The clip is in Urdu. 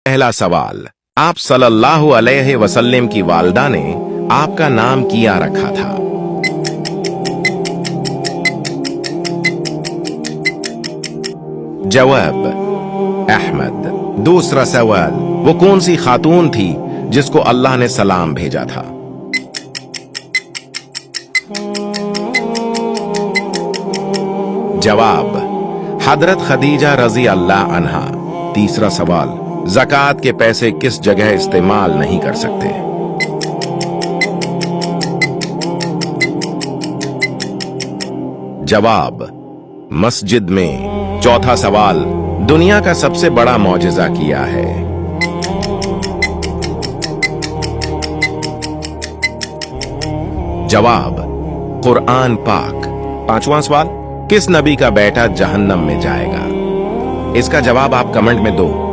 پہلا سوال، آپ صلی اللہ علیہ وسلم کی والدہ نے آپ کا نام کیا رکھا تھا؟ جواب، احمد۔ دوسرا سوال، وہ کون سی خاتون تھی جس کو اللہ نے سلام بھیجا تھا؟ جواب، حضرت خدیجہ رضی اللہ عنہا۔ تیسرا سوال، زکوٰۃ کے پیسے کس جگہ استعمال نہیں کر سکتے؟ جواب، مسجد میں۔ چوتھا سوال، دنیا کا سب سے بڑا معجزہ کیا ہے؟ جواب، قرآن پاک۔ پانچواں سوال، کس نبی کا بیٹا جہنم میں جائے گا؟ اس کا جواب آپ کمنٹ میں دو۔